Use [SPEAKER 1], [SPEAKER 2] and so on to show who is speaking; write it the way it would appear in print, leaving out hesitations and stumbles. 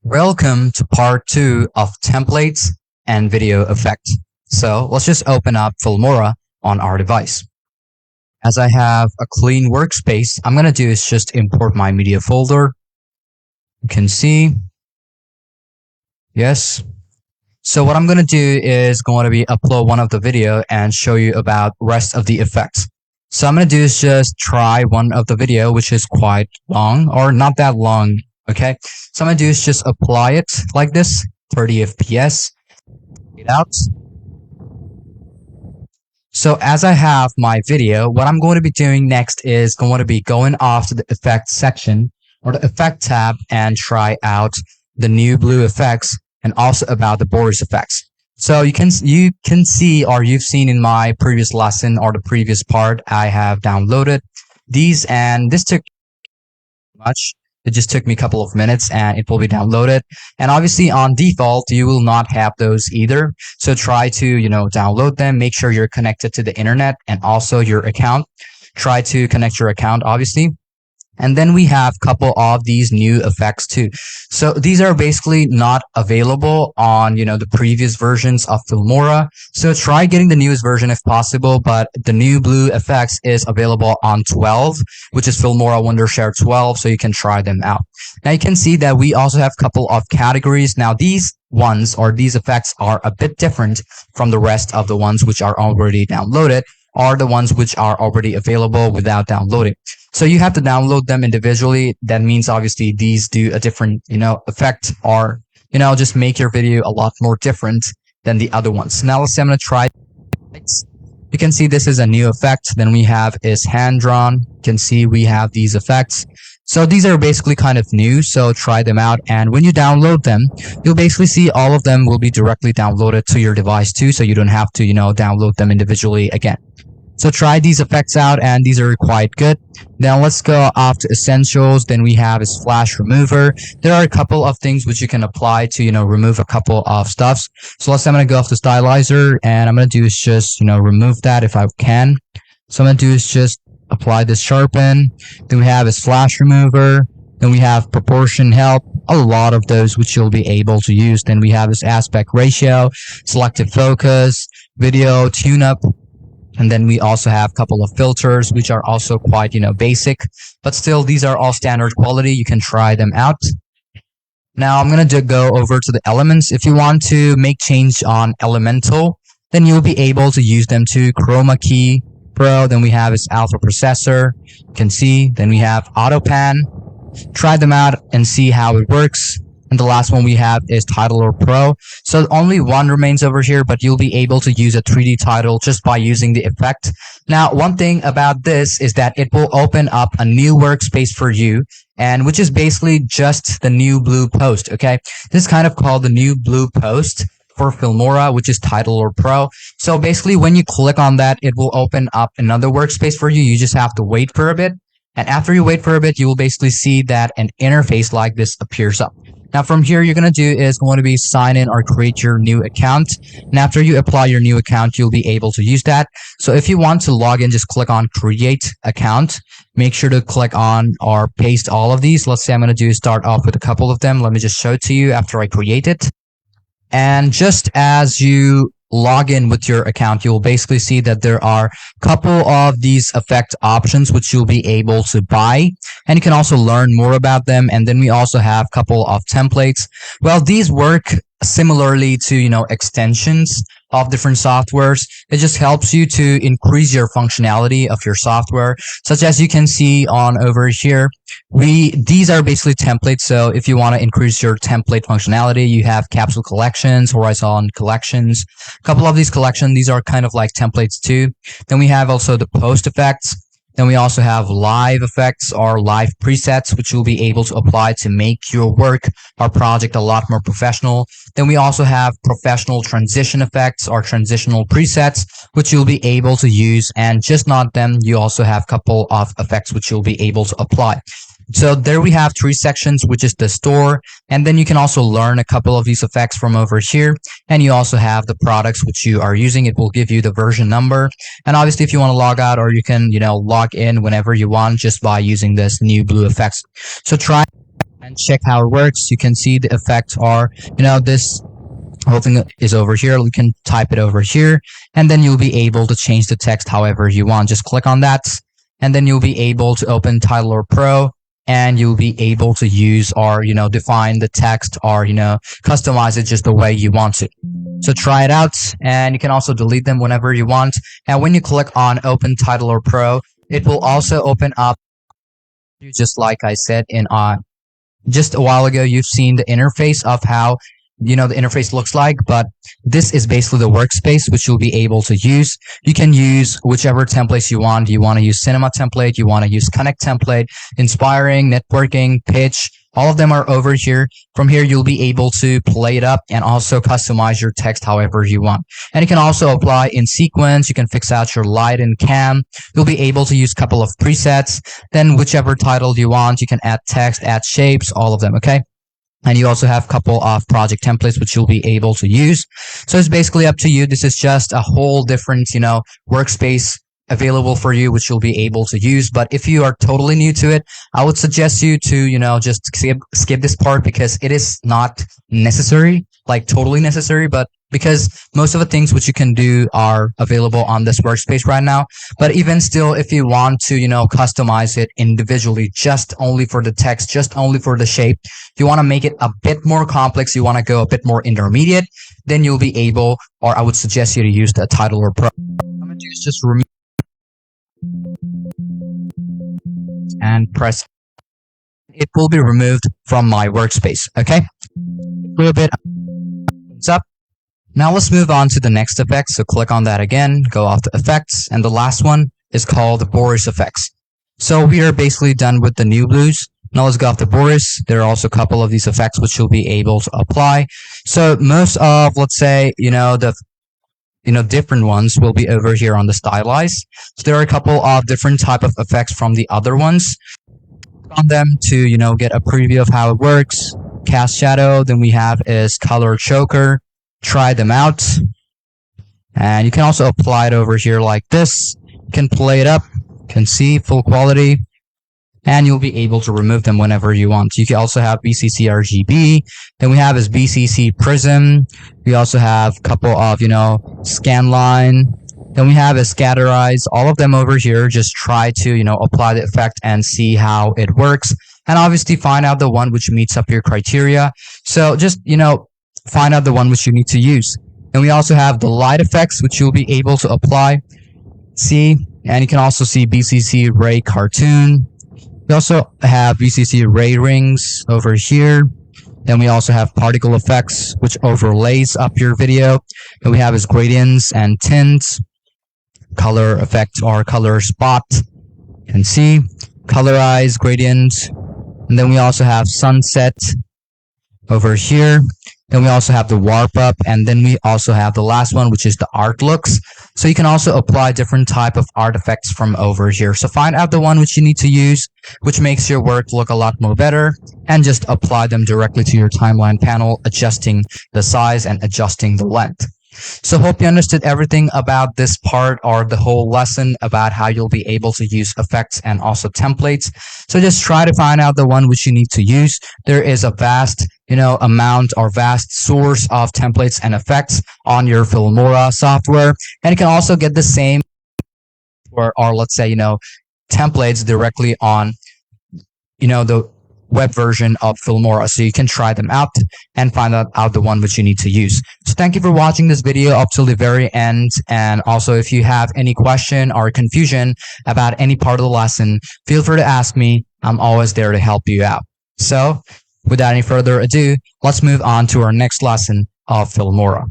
[SPEAKER 1] Welcome to part 2 of templates and video effects. So let's just open up Filmora on our device. As I have a clean workspace, I'm going to do is just import my media folder. You can see. Yes. So what I'm going to do is going to be upload one of the video and show you about rest of the effects. So I'm going to do is just try one of the video, which is quite long or not that long. Okay, so I'm gonna do is just apply it like this, 30 FPS, it out. So as I have my video, what I'm going to be doing next is going to be going off to the effects section or the effect tab and try out the new blue effects and also about the borders effects. So you can see, or you've seen in my previous lesson or the previous part, I have downloaded these, and this took much. It just took me a couple of minutes and it will be downloaded. And obviously on default, you will not have those either. So try to, download them. Make sure you're connected to the internet and also your account. Try to connect your account, obviously. And then we have a couple of these new effects too. So these are basically not available on, the previous versions of Filmora. So try getting the newest version if possible, but the new blue effects is available on 12, which is Filmora Wondershare 12. So you can try them out. Now you can see that we also have a couple of categories. Now these ones or these effects are a bit different from the rest of the ones which are already downloaded, are the ones which are already available without downloading. So you have to download them individually. That means obviously these do a different, effect or, just make your video a lot more different than the other ones. Now let's say I'm going to try. You can see this is a new effect. Then we have is hand drawn. You can see we have these effects. So these are basically kind of new. So try them out. And when you download them, you'll basically see all of them will be directly downloaded to your device too. So you don't have to, download them individually again. So try these effects out, and these are quite good. Now let's go off to essentials. Then we have is flash remover. There are a couple of things which you can apply to, remove a couple of stuffs. So let's say I'm going to go off the stylizer, and I'm going to do is just, remove that if I can. So I'm going to do is just apply this sharpen. Then we have is flash remover. Then we have proportion help, a lot of those which you'll be able to use. Then we have this aspect ratio, selective focus, video tune up. And then we also have a couple of filters, which are also quite, basic, but still these are all standard quality. You can try them out. Now I'm going to go over to the elements. If you want to make change on elemental, then you'll be able to use them to chroma key pro. Then we have is alpha processor. You can see, then we have auto pan. Try them out and see how it works. And the last one we have is Titler Pro. So only one remains over here, but you'll be able to use a 3D title just by using the effect. Now, one thing about this is that it will open up a new workspace for you, and which is basically just the new blue post. Okay, this is kind of called the new blue post for Filmora, which is Titler Pro. So basically, when you click on that, it will open up another workspace for you. You just have to wait for a bit. And after you wait for a bit, you will basically see that an interface like this appears up. Now from here, you're going to do is going to be sign in or create your new account. And after you apply your new account, you'll be able to use that. So if you want to log in, just click on create account. Make sure to click on or paste all of these. Let's say I'm going to do start off with a couple of them. Let me just show it to you after I create it. And just as you log in with your account, you will basically see that there are a couple of these effect options which you'll be able to buy, and you can also learn more about them. And then we also have a couple of templates. Well, these work similarly to extensions of different softwares. It just helps you to increase your functionality of your software, such as you can see on over here. These are basically templates. So if you want to increase your template functionality, you have capsule collections, horizon collections, a couple of these collections. These are kind of like templates too. Then we have also the post effects. Then we also have live effects or live presets, which you'll be able to apply to make your work or project a lot more professional. Then we also have professional transition effects or transitional presets, which you'll be able to use. And just not them, you also have a couple of effects which you'll be able to apply. So there we have 3 sections, which is the store. And then you can also learn a couple of these effects from over here. And you also have the products which you are using. It will give you the version number. And obviously, if you want to log out, or you can, log in whenever you want just by using this new blue effects. So try and and check how it works. You can see the effects are, this whole thing is over here. You can type it over here, and then you'll be able to change the text however you want. Just click on that, and then you'll be able to open Title Pro, and you'll be able to use or, define the text or, customize it just the way you want it. So try it out, and you can also delete them whenever you want. And when you click on Open Title Pro, it will also open up, just like I said in just a while ago, you've seen the interface of how the interface looks like, but this is basically the workspace which you'll be able to use. You can use whichever templates you want. You want to use Cinema template, you want to use Connect template, Inspiring, Networking, Pitch, all of them are over here. From here, you'll be able to play it up and also customize your text however you want. And you can also apply in sequence. You can fix out your light and cam. You'll be able to use a couple of presets. Then whichever title you want, you can add text, add shapes, all of them, okay? And you also have a couple of project templates which you'll be able to use. So it's basically up to you. This is just a whole different, workspace available for you, which you'll be able to use. But if you are totally new to it, I would suggest you to, just skip this part, because it is not necessary, like totally necessary, but because most of the things which you can do are available on this workspace right now. But even still, if you want to, customize it individually, just only for the text, just only for the shape, if you want to make it a bit more complex, you want to go a bit more intermediate, then you'll be able, or I would suggest you to use the Title Pro. I'm going to do is just remove and press. It will be removed from my workspace, okay? A little bit. It's up. Now let's move on to the next effect. So click on that again, go off to effects, and the last one is called Boris effects. So we are basically done with the new blues. Now let's go off to Boris. There are also a couple of these effects which you'll be able to apply. So most of, let's say, different ones will be over here on the stylize. So there are a couple of different type of effects from the other ones. Click on them to, get a preview of how it works. Cast shadow, then we have is color choker. Try them out. And you can also apply it over here like this. You can play it up, you can see full quality, and you'll be able to remove them whenever you want. You can also have BCC RGB. Then we have is BCC Prism. We also have a couple of, scan line. Then we have is Scatterize. All of them over here. Just try to, apply the effect and see how it works. And obviously find out the one which meets up your criteria. So just, find out the one which you need to use. And we also have the light effects, which you'll be able to apply. See, and you can also see BCC Ray Cartoon. We also have BCC Ray Rings over here. Then we also have particle effects, which overlays up your video. Then we have is gradients and tints, color effect or color spot. You can see colorize gradient. And then we also have sunset over here. Then we also have the warp up, and then we also have the last one, which is the art looks. So you can also apply different type of artifacts from over here. So find out the one which you need to use, which makes your work look a lot more better, and just apply them directly to your timeline panel, adjusting the size and adjusting the length. So hope you understood everything about this part or the whole lesson about how you'll be able to use effects and also templates. So just try to find out the one which you need to use. There is a vast, amount or vast source of templates and effects on your Filmora software. And you can also get the same or let's say, templates directly on, the web version of Filmora. So you can try them out and find out the one which you need to use. So thank you for watching this video up till the very end. And also, if you have any question or confusion about any part of the lesson, feel free to ask me. I'm always there to help you out. So without any further ado, let's move on to our next lesson of Filmora.